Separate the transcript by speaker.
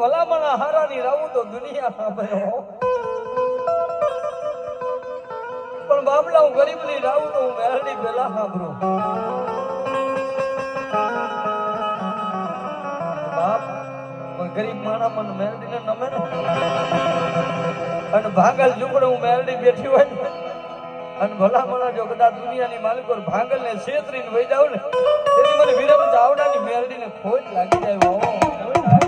Speaker 1: ભલામણા હારાની રાવું તો દુનિયા પણ બાબલા હું ગરીબની રાવું તો હું મેરડી પેલા સાંભળું. બાપ ગરીબ માણા મને મેરડી ને નમે ને અને ભાગલ ઝૂંપડે હું મેરડી બેઠી હોય ને અને ભલામણા જો કદાચ દુનિયાની માલિકો ભાગલ ને છેતરીને વહી જાવ ને તેથી મને વિરમ ચાવડાની મેરડી ને ખોટ લાગી જાય.